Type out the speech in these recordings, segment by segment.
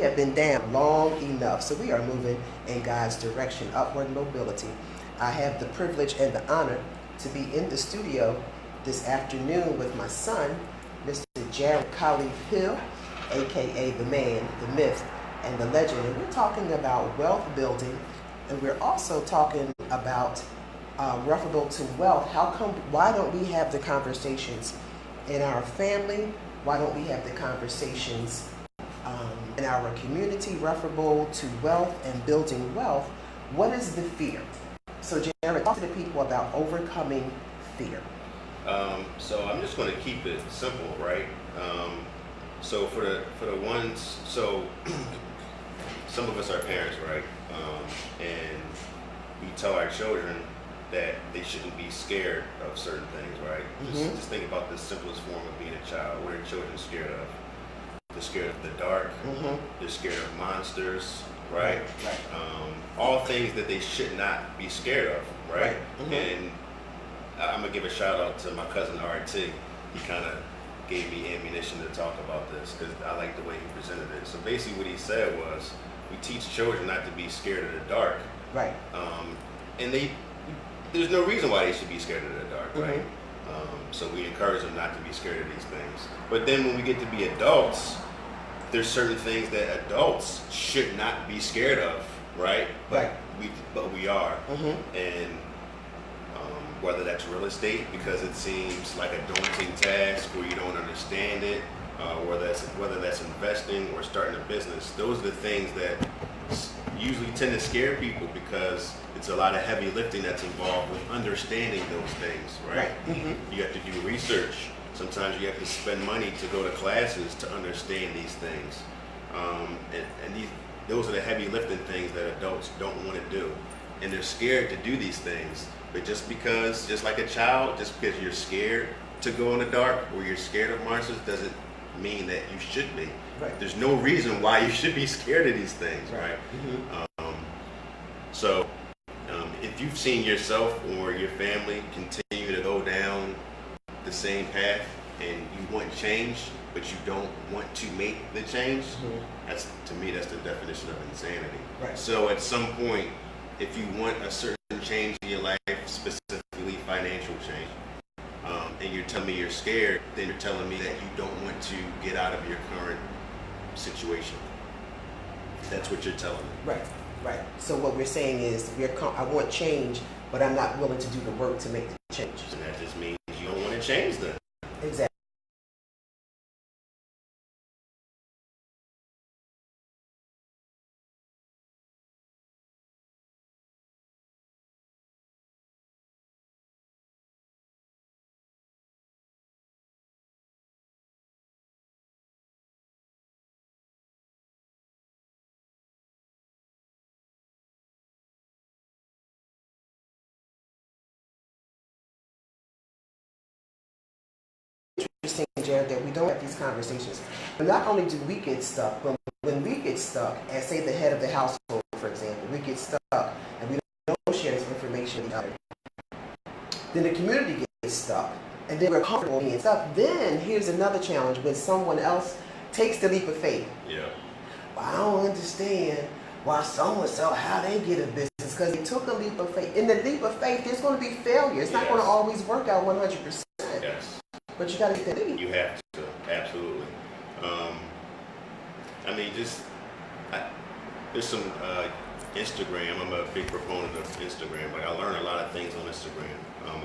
have been down long enough, so we are moving in God's direction, upward mobility. I have the privilege and the honor to be in the studio this afternoon with my son, Mr. Jarrod Hill, aka the man, the myth, and the legend. And we're talking about wealth building, and we're also talking about referable to wealth. Why don't we have the conversations in our family? Why don't we have the conversations in our community referable to wealth and building wealth? What is the fear? So Jarrod, talk to the people about overcoming fear. So I'm just going to keep it simple, right? So for the ones, so some of us are parents, right? And we tell our children that they shouldn't be scared of certain things, right? Mm-hmm. Just think about the simplest form of being a child. What are children scared of? They're scared of the dark. Mm-hmm. They're scared of monsters, right? Right. All things that they should not be scared of, right? Mm-hmm. And I'm gonna give a shout out to my cousin RT. He kind of gave me ammunition to talk about this because I like the way he presented it. So basically, what he said was, we teach children not to be scared of the dark, Right. And there's no reason why they should be scared of the dark, Mm-hmm. right? So we encourage them not to be scared of these things. But then when we get to be adults, there's certain things that adults should not be scared of, right? Right. But we are. Mm-hmm. And whether that's real estate because it seems like a daunting task or you don't understand it, whether that's investing or starting a business, those are the things that usually tend to scare people because it's a lot of heavy lifting that's involved with understanding those things, right? Mm-hmm. You have to do research. Sometimes you have to spend money to go to classes to understand these things. Those are the heavy lifting things that adults don't want to do. And they're scared to do these things. But just like a child, just because you're scared to go in the dark or you're scared of monsters doesn't mean that you should be. Right. There's no reason why you should be scared of these things, right? Mm-hmm. So if you've seen yourself or your family continue to go down the same path and you want change, but you don't want to make the change, to me, that's the definition of insanity. Right. So at some point, if you want a certain change in your life, specifically financial change, and you're telling me you're scared, then you're telling me that you don't want to get out of your current situation. That's what you're telling me. Right. Right. So what we're saying is, I want change, but I'm not willing to do the work to make the change. And that just means you don't want to change them. Exactly. Interesting, Jarrod, that we don't have these conversations. But not only do we get stuck, but when we get stuck, as say the head of the household, for example, we get stuck and we don't share this information with each other, then the community gets stuck, and then we're comfortable being stuck. Then here's another challenge when someone else takes the leap of faith. Yeah. Well, I don't understand why so-and-so, how they get a business, because they took a leap of faith. In the leap of faith, there's going to be failure. It's not going to always work out 100%. Yes. But you got to get that leap. You have to, absolutely. There's some Instagram. I'm a big proponent of Instagram. Like I learn a lot of things on Instagram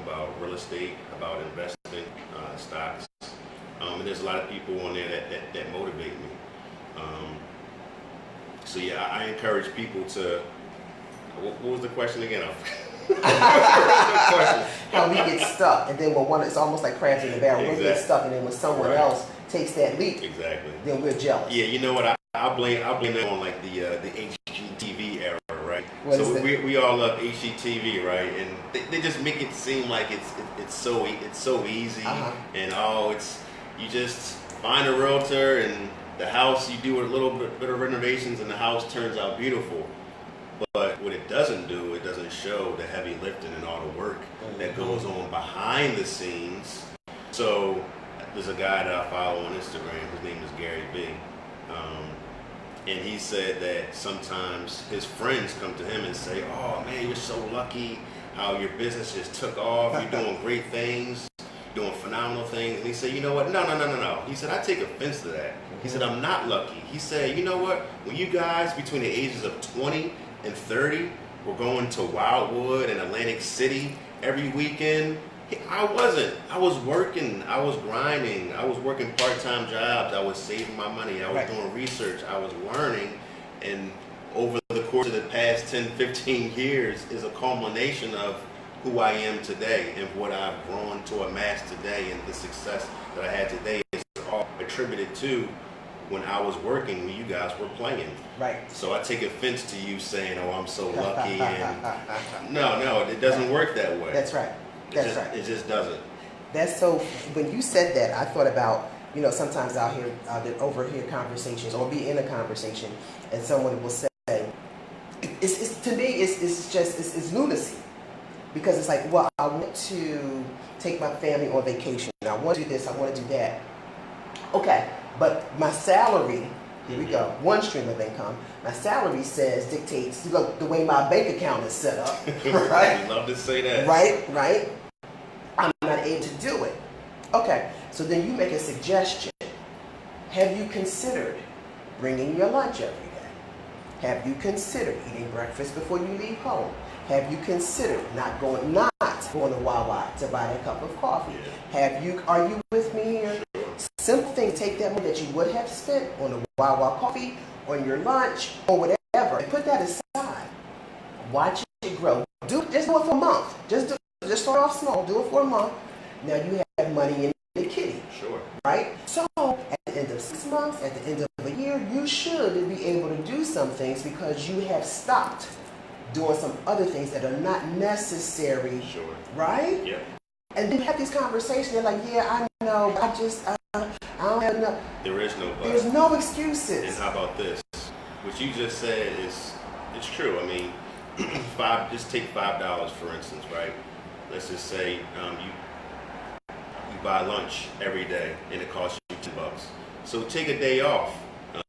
about real estate, about investing, stocks, and there's a lot of people on there that motivate me. So yeah, I encourage people to. What was the question again? How we get stuck, and then when it's almost like crabs in the barrel. Exactly. We get stuck, and then when someone else takes that leap, exactly, then we're jealous. Yeah, you know what? I'll blame that on like the HGTV era, right? So we all love HGTV, right? And they just make it seem like it's so easy, and you just find a realtor and the house, you do a little bit of renovations and the house turns out beautiful. But what it doesn't do, it doesn't show the heavy lifting and all the work that goes on behind the scenes. So there's a guy that I follow on Instagram. His name is Gary V. And he said that sometimes his friends come to him and say, "Oh man, you're so lucky how your business just took off. You're doing great things, doing phenomenal things." And he said, "You know what? No. He said, "I take offense to that." He said, "I'm not lucky." He said, "You know what? When you guys between the ages of 20 and 30 were going to Wildwood and Atlantic City every weekend, I wasn't. I was working. I was grinding. I was working part-time jobs. I was saving my money. I was doing research. I was learning. And over the course of the past 10, 15 years is a culmination of who I am today and what I've grown to amass today, and the success that I had today is all attributed to when I was working, when you guys were playing." Right. So I take offense to you saying, "Oh, I'm so lucky." And no, it doesn't work that way. That's right. It just doesn't. That's so. When you said that, I thought about, sometimes I'll overhear conversations or be in a conversation, and someone will say, to me, it's lunacy, because it's like, well, I want to take my family on vacation. I want to do this. I want to do that. Okay, but my salary. Here we go. One stream of income. My salary dictates the way my bank account is set up. Right? You love to say that. Right. I'm not able to do it. Okay, so then you make a suggestion. Have you considered bringing your lunch every day? Have you considered eating breakfast before you leave home? Have you considered not going to Wawa to buy a cup of coffee? Yeah. Are you with me here? Simple thing, take that money that you would have spent on a Wawa coffee, on your lunch, or whatever, and put that aside. Watch it grow. Just do it for a month. Just start off small. Do it for a month. Now you have money in the kitty. Sure. Right? So at the end of 6 months, at the end of a year, you should be able to do some things because you have stopped doing some other things that are not necessary. Sure. Right? Yeah. And then you have these conversations. They're like, "Yeah, I know. I don't have enough." There is no but. There's no excuses. And how about this? What you just said it's true. I mean, just take $5 for instance, right? Let's just say you buy lunch every day and it costs you $10. So take a day off.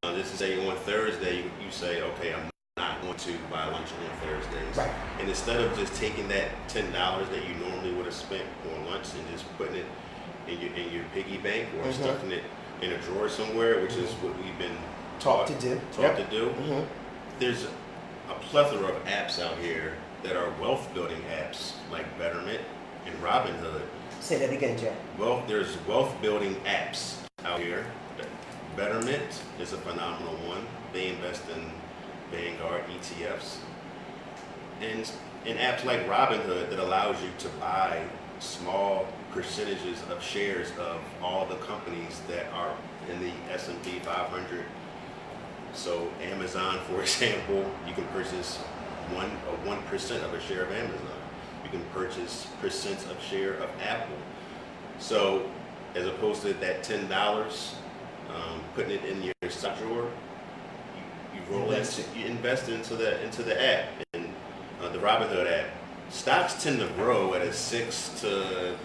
Let's just say on Thursday you say, "Okay, I'm not going to buy lunch on Thursdays." Right. And instead of just taking that $10 that you normally would have spent on lunch and just putting it in your piggy bank or stuffing it in a drawer somewhere, which is what we've been taught to do. There's a plethora of apps out here that are wealth building apps like Betterment and Robinhood. Say that again, Jack. There's wealth building apps out here. Betterment is a phenomenal one. They invest in Vanguard ETFs. And apps like Robinhood that allows you to buy small percentages of shares of all the companies that are in the S&P 500. So Amazon, for example, you can purchase 1% of a share of Amazon. You can purchase percents of share of Apple. So as opposed to that $10, putting it in your stock drawer, you invest into the app, and the Robinhood app. Stocks tend to grow at a 6 to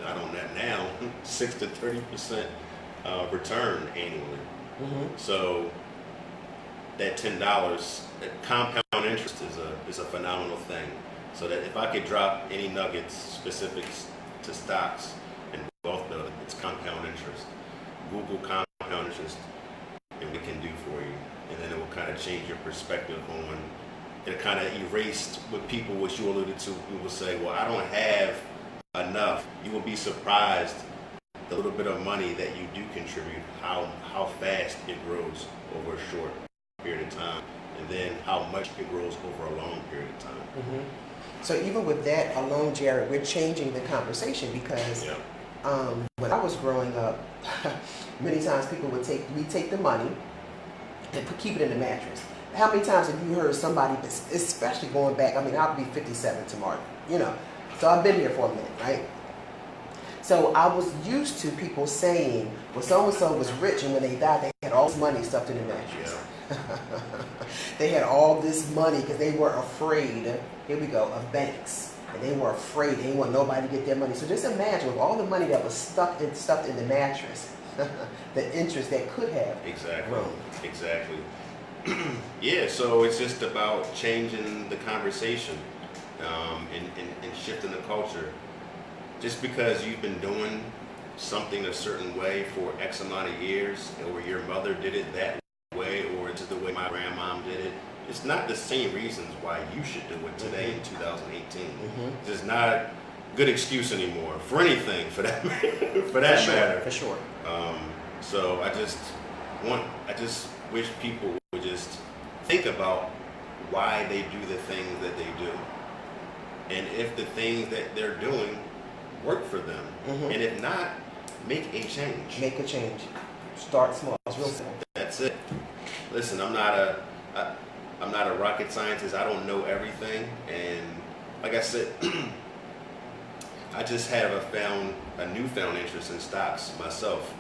30% return annually. So that $10, compound interest is a phenomenal thing. So that if I could drop any nuggets specifics to stocks and wealth building, it's compound interest. Google compound interest, and we can do for you, and then it will kind of change your perspective on. It kind of erased with people, which you alluded to. People will say, "Well, I don't have enough." You will be surprised the little bit of money that you do contribute, how fast it grows over a short period of time, and then how much it grows over a long period of time. So even with that alone, Jarrod, we're changing the conversation because when I was growing up, many times people would take the money and keep it in the mattress. How many times have you heard somebody, especially going back, I'll be 57 tomorrow, so I've been here for a minute, right? So I was used to people saying, well, so-and-so was rich, and when they died, they had all this money stuffed in the mattress. They had all this money because they were afraid, here we go, of banks. And they were afraid, they didn't want nobody to get their money. So just imagine with all the money that was stuffed in the mattress, the interest that could have grown. Exactly. Yeah, so it's just about changing the conversation and shifting the culture. Just because you've been doing something a certain way for X amount of years, or your mother did it that way, or it's the way my grandmom did it, it's not the same reasons why you should do it today in 2018. It's not a good excuse anymore for anything, for that matter. For sure. So I just wish people would just think about why they do the things that they do, and if the things that they're doing work for them, and if not, make a change. Make a change. Start small. It's real simple. That's it. Listen, I'm not a rocket scientist. I don't know everything, and like I said, I just have a newfound interest in stocks myself,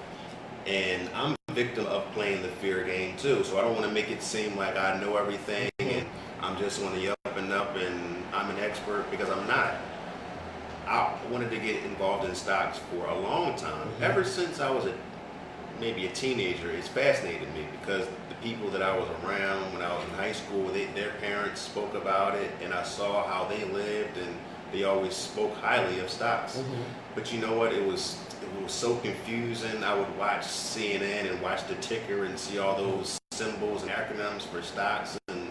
and I'm a victim of playing the fear game too. So I don't want to make it seem like I know everything and I'm just on the up and up and I'm an expert, because I'm not. I wanted to get involved in stocks for a long time. Ever since I was maybe a teenager, it's fascinated me, because the people that I was around when I was in high school, their parents spoke about it, and I saw how they lived, and they always spoke highly of stocks. But you know what? It was so confusing. I would watch CNN and watch the ticker and see all those symbols and acronyms for stocks, and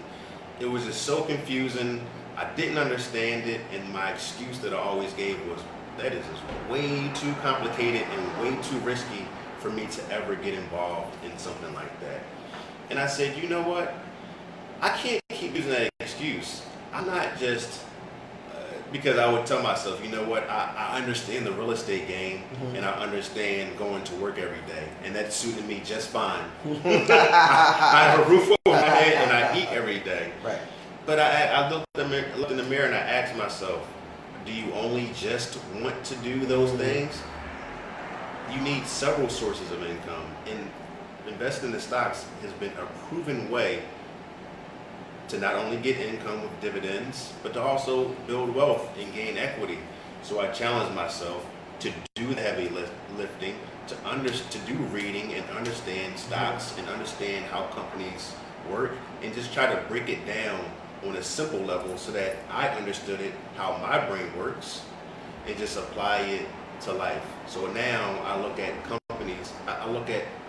it was just so confusing. I didn't understand it, and my excuse that I always gave was, that is just way too complicated and way too risky for me to ever get involved in something like that. And I said, you know what? I can't keep using that excuse. I'm not just, because I would tell myself, you know what, I understand the real estate game, and I understand going to work every day, and that suited me just fine. I have a roof over my head, and I eat every day. Right. But I looked in the mirror and I asked myself, do you only just want to do those things? You need several sources of income, and investing in stocks has been a proven way to not only get income with dividends, but to also build wealth and gain equity. So I challenged myself to do the heavy lifting, to do reading and understand stocks and understand how companies work, and just try to break it down on a simple level so that I understood it, how my brain works, and just apply it to life. So now I look at companies, I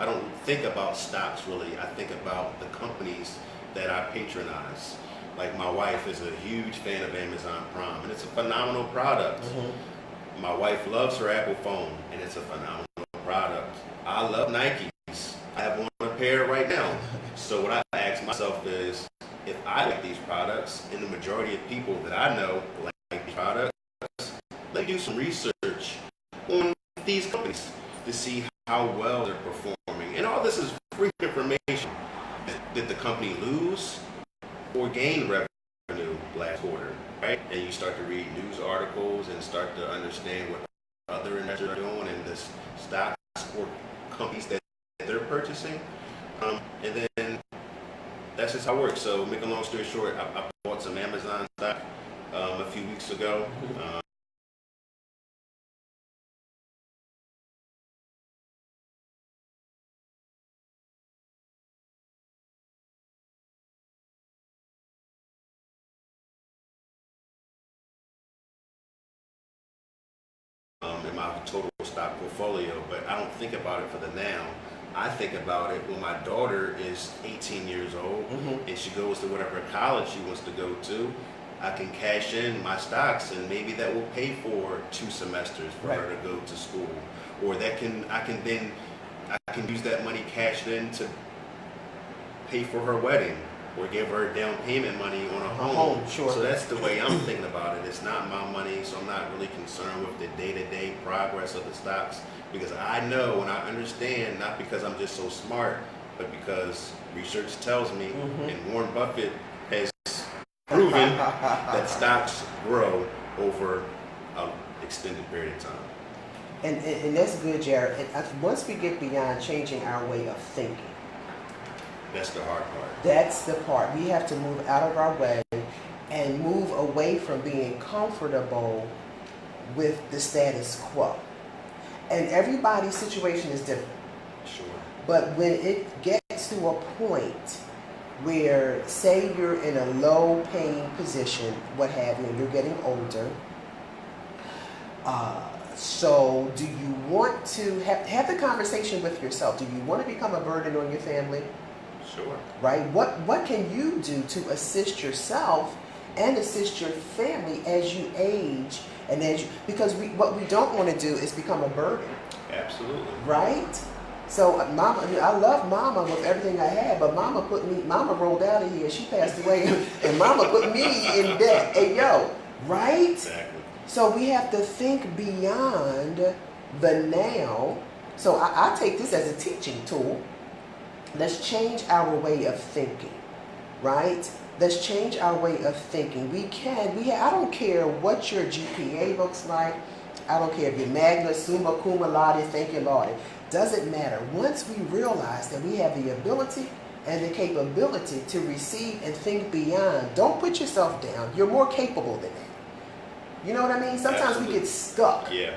don't think about stocks really, I think about the companies that I patronize. Like my wife is a huge fan of Amazon Prime, and it's a phenomenal product. My wife loves her Apple phone, and it's a phenomenal product. I love Nikes. I have one pair right now. So what I ask myself is, if I like these products, and the majority of people that I know like these products, let me do some research on these companies to see how well they're performing. And all this is free information. Did the company lose or gain revenue last quarter, right? And you start to read news articles and start to understand what other investors are doing in this stocks or companies that they're purchasing. And then that's just how it works. So make a long story short, I bought some Amazon stock a few weeks ago. In my total stock portfolio, but I don't think about it for the now. I think about it when my daughter is 18 years old and she goes to whatever college she wants to go to. I can cash in my stocks, and maybe that will pay for 2 semesters for her to go to school, or I can use that money cashed in to pay for her wedding, or give her down payment money on a home. Sure. So that's the way I'm thinking about it. It's not my money, so I'm not really concerned with the day-to-day progress of the stocks, because I know and I understand, not because I'm just so smart, but because research tells me, and Warren Buffett has proven that stocks grow over an extended period of time. And that's good, Jarrod. And once we get beyond changing our way of thinking, that's the hard part. That's the part. We have to move out of our way and move away from being comfortable with the status quo. And everybody's situation is different. Sure. But when it gets to a point where, say you're in a low-paying position, what have you, and you're getting older. So do you want to have the conversation with yourself? Do you want to become a burden on your family? Sure. Right? What can you do to assist yourself and assist your family as you age and as you, because what we don't want to do is become a burden. Absolutely. Right? So Mama, I love Mama with everything I had, but Mama rolled out of here. She passed away, and Mama put me in debt. Hey, yo, right? Exactly. So we have to think beyond the now. So I take this as a teaching tool. Let's change our way of thinking, right? Let's change our way of thinking. I don't care what your GPA looks like. I don't care if you're magna, summa, cum laude, thank you, Lord. Doesn't matter. Once we realize that we have the ability and the capability to receive and think beyond, don't put yourself down. You're more capable than that. You know what I mean? Sometimes Absolutely. We get stuck. Yeah.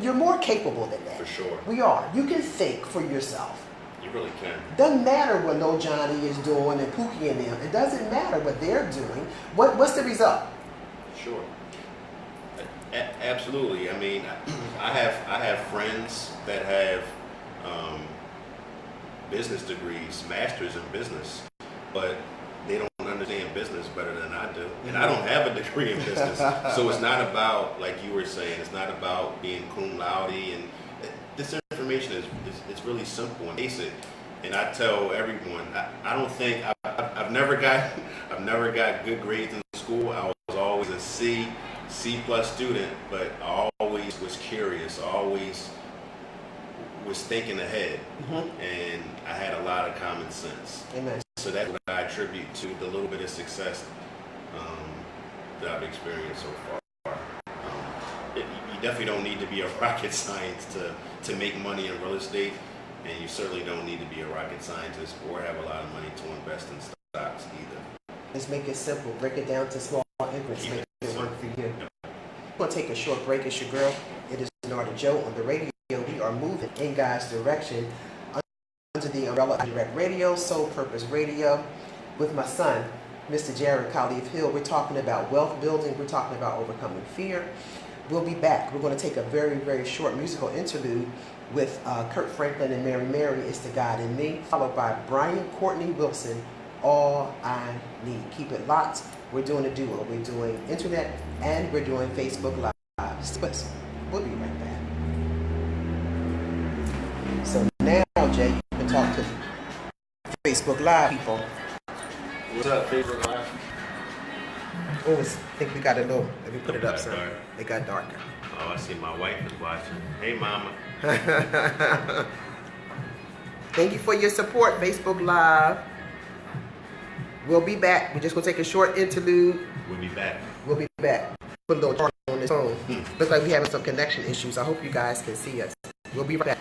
You're more capable than that. For sure. We are. You can think for yourself. You really can. Doesn't matter what Lil Johnny is doing and Pookie and them. It doesn't matter what they're doing. What's the result? Sure. Absolutely. I mean, I have friends that have business degrees, masters in business, but they don't understand business better than I do. And I don't have a degree in business. So it's not about, like you were saying, it's not about being cum laude. And this information is really simple and basic. And I tell everyone, I don't think, I've never got good grades in school. I was always a C+ student, but I always was curious, always was thinking ahead, and I had a lot of common sense. Amen. So that's what I attribute to the little bit of success that I've experienced so far. You definitely don't need to be a rocket scientist to make money in real estate, and you certainly don't need to be a rocket scientist or have a lot of money to invest in stocks either. Let's make it simple. Break it down to small increments. Make it work for you. We're going to take a short break. It's your girl. It is Jarrod Joe on the radio. We are moving in God's direction under the umbrella of Direct Radio, Soul Purpose Radio, with my son, Mr. Jarrod Khalif Hill. We're talking about wealth building. We're talking about overcoming fear. We'll be back. We're going to take a very, very short musical interlude with Kurt Franklin and Mary. It's the God in Me, followed by Brian Courtney Wilson, All I Need. Keep it locked. We're doing a duo. We're doing internet and we're doing Facebook Live. We'll be right back. So now, Jay, you can talk to Facebook Live people. What's up, Facebook Live? Oh, I think we got a little. Let me put it up, son. They got darker. Oh, I see my wife is watching. Hey, Mama. Thank you for your support, Facebook Live. We'll be back. We're just going to take a short interlude. We'll be back. We'll be back. Put a little charge on this phone. Looks like we're having some connection issues. I hope you guys can see us. We'll be right back.